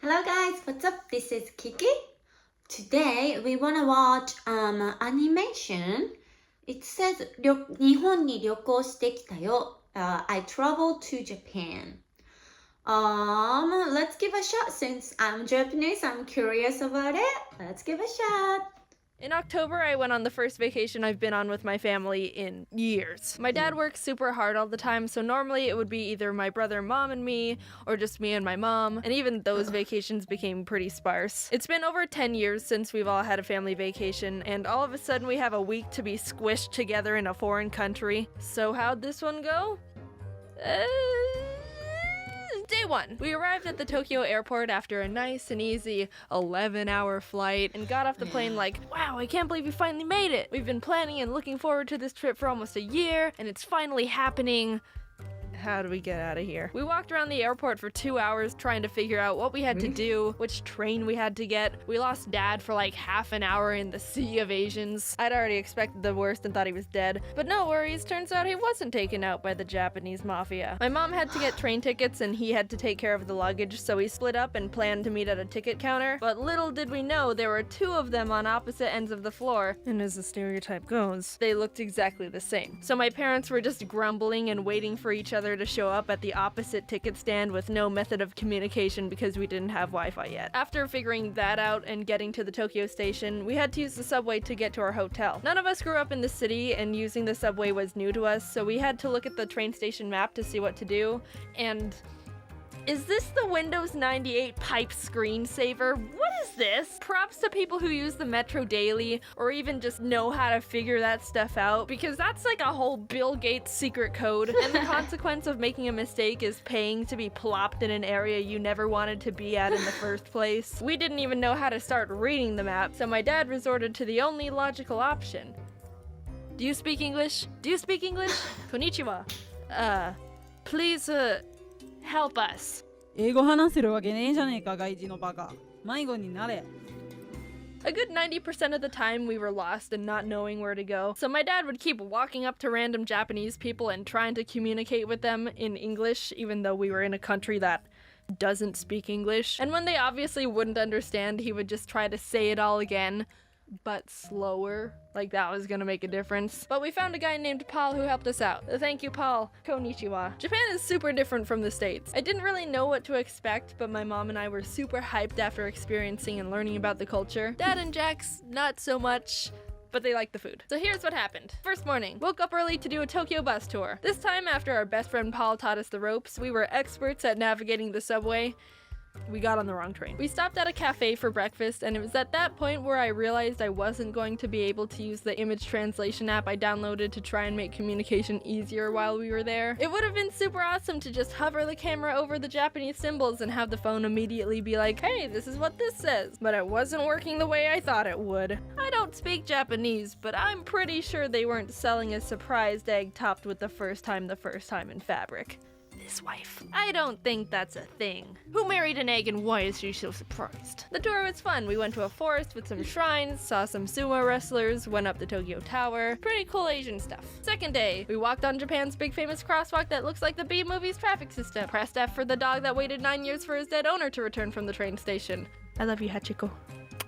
Hello guys, what's up? This is Kiki. Today we wanna watch animation. It says 日本に旅行してきたよ. I traveled to Japan. Let's give a shot since I'm Japanese. I'm curious about it. Let's give a shot. In October, I went on the first vacation I've been on with my family in years. My dad works super hard all the time, so normally it would be either my brother, mom, and me, or just me and my mom, and even those vacations became pretty sparse. It's been over 10 years since we've all had a family vacation, and all of a sudden we have a week to be squished together in a foreign country. So how'd this one go? Day 1. We arrived at the Tokyo airport after a nice and easy 11-hour flight and got off the plane like, wow, I can't believe we finally made it. We've been planning and looking forward to this trip for almost a year, and it's finally happening. How do we get out of here? We walked around the airport for 2 hours trying to figure out what we had to do, which train we had to get. We lost Dad for like half an hour in the sea of Asians. I'd already expected the worst and thought he was dead, but no worries, turns out he wasn't taken out by the Japanese mafia. My mom had to get train tickets and he had to take care of the luggage, so we split up and planned to meet at a ticket counter, but little did we know there were two of them on opposite ends of the floor, and as the stereotype goes, they looked exactly the same. So my parents were just grumbling and waiting for each other to show up at the opposite ticket stand with no method of communication because we didn't have Wi-Fi yet. After figuring that out and getting to the Tokyo station, we had to use the subway to get to our hotel. None of us grew up in the city and using the subway was new to us, so we had to look at the train station map to see what to do, and is this the Windows 98 pipe screensaver? What is this? Props to people who use the Metro daily or even just know how to figure that stuff out, because that's like a whole Bill Gates secret code, and the consequence of making a mistake is paying to be plopped in an area you never wanted to be at in the first place. We didn't even know how to start reading the map, so my dad resorted to the only logical option. Do you speak English? Do you speak English? Konnichiwa. Please, help us. 英語話せるわけねえじゃねえか、外人のバカ。迷子になれ。A good 90% of the time we were lost and not knowing where to go, so my dad would keep walking up to random Japanese people and trying to communicate with them in English, even though we were in a country that doesn't speak English. And when they obviously wouldn't understand, he would just try to say it all again, but slower, like that was gonna make a difference. But we found a guy named Paul who helped us out. Thank you, Paul. Konnichiwa. Japan is super different from the States. I didn't really know what to expect, but my mom and I were super hyped after experiencing and learning about the culture. Dad and Jax, not so much, but they liked the food. So here's what happened. First morning, woke up early to do a Tokyo bus tour. This time, after our best friend Paul taught us the ropes, we were experts at navigating the subway. We got on the wrong train. We stopped at a cafe for breakfast, and it was at that point where I realized I wasn't going to be able to use the image translation app I downloaded to try and make communication easier while we were there. It would have been super awesome to just hover the camera over the Japanese symbols and have the phone immediately be like, hey, this is what this says, but it wasn't working the way I thought it would. I don't speak Japanese, but I'm pretty sure they weren't selling a surprised egg topped with the first time in fabric. His wife. I don't think that's a thing. Who married an egg and why is she so surprised? The tour was fun. We went to a forest with some shrines, saw some sumo wrestlers, went up the Tokyo Tower. Pretty cool Asian stuff. Second day, we walked on Japan's big famous crosswalk that looks like the B-movie's traffic system. Pressed F for the dog that waited 9 years for his dead owner to return from the train station. I love you, Hachiko.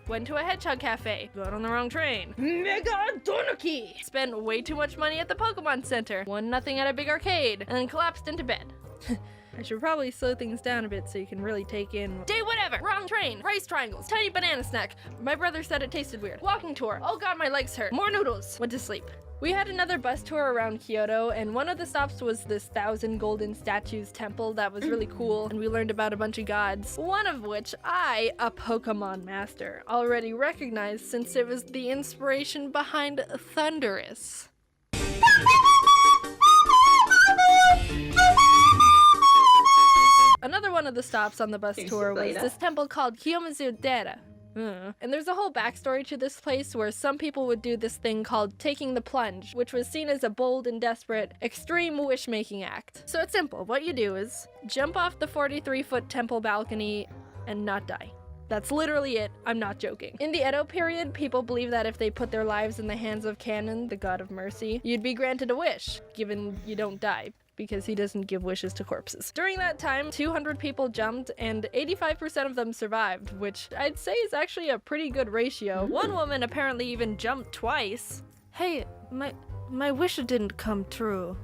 Went to a hedgehog cafe. Got on the wrong train. Mega Donuki! Spent way too much money at the Pokemon Center. Won nothing at a big arcade. And then collapsed into bed. I should probably slow things down a bit so you can really take in. Day whatever! Wrong train! Rice triangles! Tiny banana snack! My brother said it tasted weird. Walking tour! Oh god, my legs hurt! More noodles! Went to sleep. We had another bus tour around Kyoto, and one of the stops was this 1,000 golden statues temple that was really cool, and we learned about a bunch of gods, one of which I, a Pokemon master, already recognized since it was the inspiration behind Thundurus. Another one of the stops on the bus tour was this temple called Kiyomizu-dera. And there's a whole backstory to this place where some people would do this thing called taking the plunge, which was seen as a bold and desperate, extreme wish-making act. So it's simple. What you do is jump off the 43-foot temple balcony and not die. That's literally it. I'm not joking. In the Edo period, people believed that if they put their lives in the hands of Kannon, the god of mercy, you'd be granted a wish, given you don't die. because he doesn't give wishes to corpses. During that time, 200 people jumped and 85% of them survived, which I'd say is actually a pretty good ratio. One woman apparently even jumped twice. Hey, my wish didn't come true.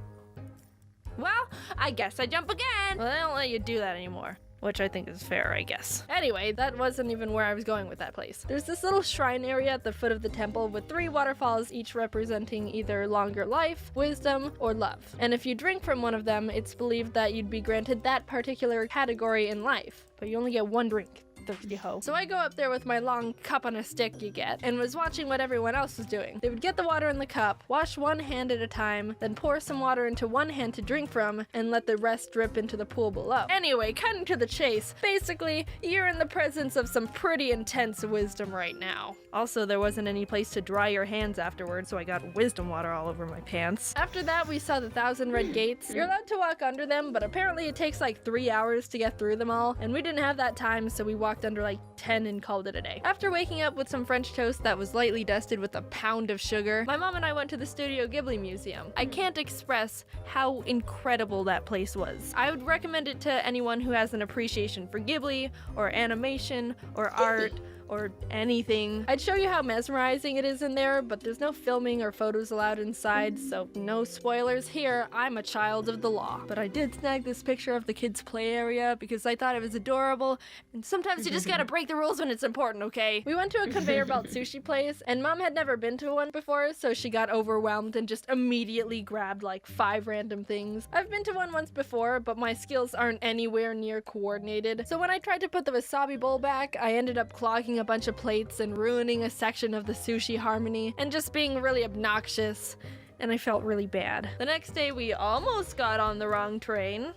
Well, I guess I jump again. Well, they don't let you do that anymore. Which I think is fair, I guess. Anyway, that wasn't even where I was going with that place. There's this little shrine area at the foot of the temple with 3 waterfalls, each representing either longer life, wisdom, or love. And if you drink from one of them, it's believed that you'd be granted that particular category in life. But you only get 1 drink. Thirsty hoe. So I go up there with my long cup on a stick you get, and was watching what everyone else was doing. They would get the water in the cup, wash one hand at a time, then pour some water into one hand to drink from, and let the rest drip into the pool below. Anyway, cutting to the chase, basically, you're in the presence of some pretty intense wisdom right now. Also, there wasn't any place to dry your hands afterwards, so I got wisdom water all over my pants. After that, we saw the 1,000 red gates. You're allowed to walk under them, but apparently it takes like 3 hours to get through them all, and we didn't have that time, so we walked under like 10 and called it a day. After waking up with some French toast that was lightly dusted with a pound of sugar, my mom and I went to the Studio Ghibli Museum. I can't express how incredible that place was. I would recommend it to anyone who has an appreciation for Ghibli, or animation, or art, or anything. I'd show you how mesmerizing it is in there, but there's no filming or photos allowed inside, so no spoilers here. I'm a child of the law. But I did snag this picture of the kids' play area because I thought it was adorable, and sometimes you just gotta break the rules when it's important, okay? We went to a conveyor belt sushi place, and Mom had never been to one before, so she got overwhelmed and just immediately grabbed like 5 random things. I've been to one once before, but my skills aren't anywhere near coordinated, so when I tried to put the wasabi bowl back, I ended up clogging a bunch of plates and ruining a section of the sushi harmony and just being really obnoxious, and I felt really bad. The next day we almost got on the wrong train.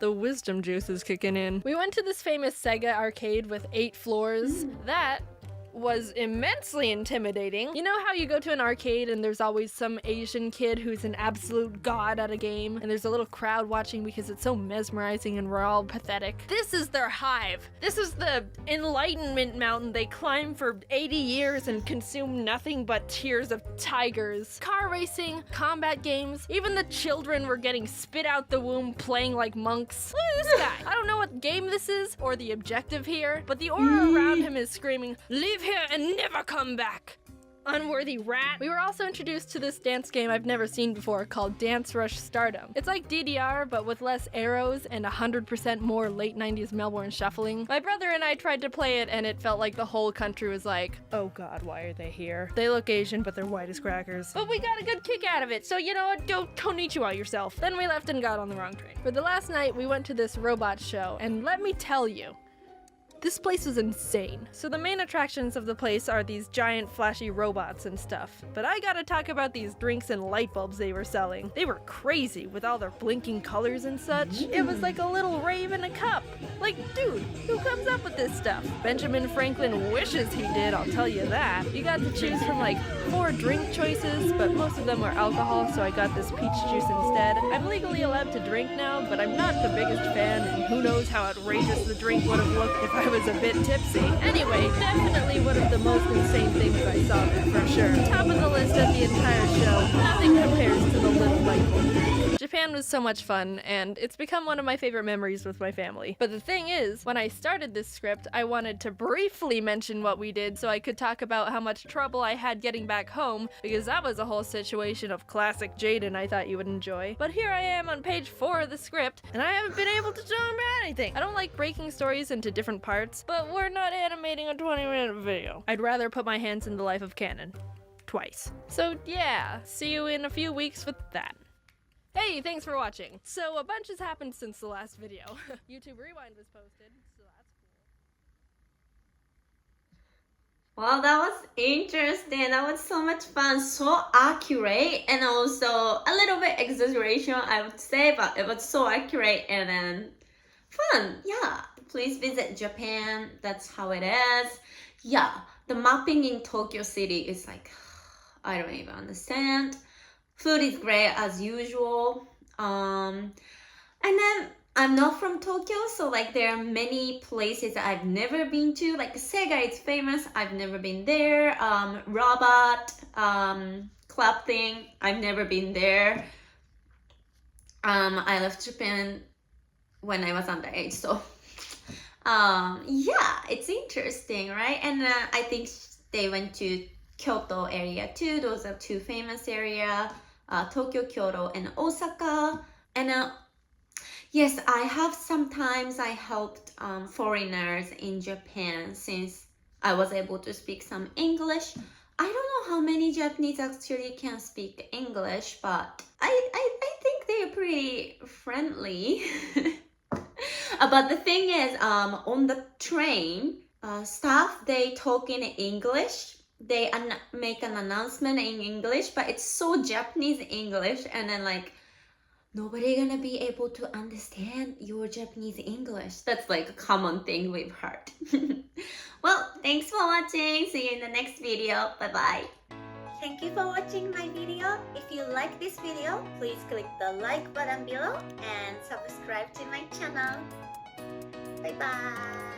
The wisdom juice is kicking in. We went to this famous Sega arcade with 8 floors. That was immensely intimidating. You know how you go to an arcade and there's always some Asian kid who's an absolute god at a game, and there's a little crowd watching because it's so mesmerizing and we're all pathetic? This is their hive. This is the enlightenment mountain they climb for 80 years and consume nothing but tears of tigers. Car racing, combat games, even the children were getting spit out the womb playing like monks. Look at this guy. I don't know what game this is or the objective here, but the aura around him is screaming, "Leave here and never come back, unworthy rat." We were also introduced to this dance game I've never seen before called Dance Rush Stardom. It's like DDR, but with less arrows and 100% more late 90s Melbourne shuffling. My brother and I tried to play it, and it felt like the whole country was like, oh god, why are they here? They look Asian, but they're white as crackers. But we got a good kick out of it, so you know what, go konnichiwa yourself. Then we left and got on the wrong train. For the last night, we went to this robot show, and let me tell you, this place was insane. So the main attractions of the place are these giant flashy robots and stuff. But I gotta talk about these drinks and light bulbs they were selling. They were crazy with all their blinking colors and such. It was like a little rave in a cup. Like, dude, who comes up with this stuff? Benjamin Franklin wishes he did, I'll tell you that. You got to choose from like 4 drink choices, but most of them were alcohol, so I got this peach juice instead. I'm legally allowed to drink now, but I'm not the biggest fan, and who knows how outrageous the drink would have looked if I was a bit tipsy. Anyway, definitely one of the most insane things I saw there for sure. Top of the list of the entire show, nothing compares to the little light bulb. Japan was so much fun, and it's become one of my favorite memories with my family. But the thing is, when I started this script, I wanted to briefly mention what we did so I could talk about how much trouble I had getting back home, because that was a whole situation of classic Jaden I thought you would enjoy. But here I am on page 4 of the script, and I haven't been able to talk about anything. I don't like breaking stories into different parts, but we're not animating a 20-minute video. I'd rather put my hands in the life of canon. Twice. So yeah, see you in a few weeks with that. Hey, thanks for watching. So a bunch has happened since the last video. YouTube Rewind was posted, so that's cool. Well, that was interesting. That was so much fun, so accurate, and also a little bit exaggeration, I would say, but it was so accurate and then fun. Yeah, please visit Japan. That's how it is. Yeah, the mapping in Tokyo City is like, I don't even understand. Food is great as usual. And then I'm not from Tokyo, so like there are many places that I've never been to. Like Sega is famous, I've never been there. Robot club thing, I've never been there. I left Japan when I was underage, so yeah, it's interesting, right? And I think they went to Kyoto area too. Those are two famous area, Tokyo, Kyoto, and Osaka. And yes, sometimes I helped foreigners in Japan since I was able to speak some English. I don't know how many Japanese actually can speak English, but I think they're pretty friendly. But the thing is, on the train, staff, they talk in English. They make an announcement in English, but it's so Japanese English, and then like nobody gonna be able to understand your Japanese English. That's like a common thing we've heard. Well, thanks for watching. See you in the next video. Bye bye. Thank you for watching my video. If you like this video, please click the like button below and subscribe to my channel. Bye bye.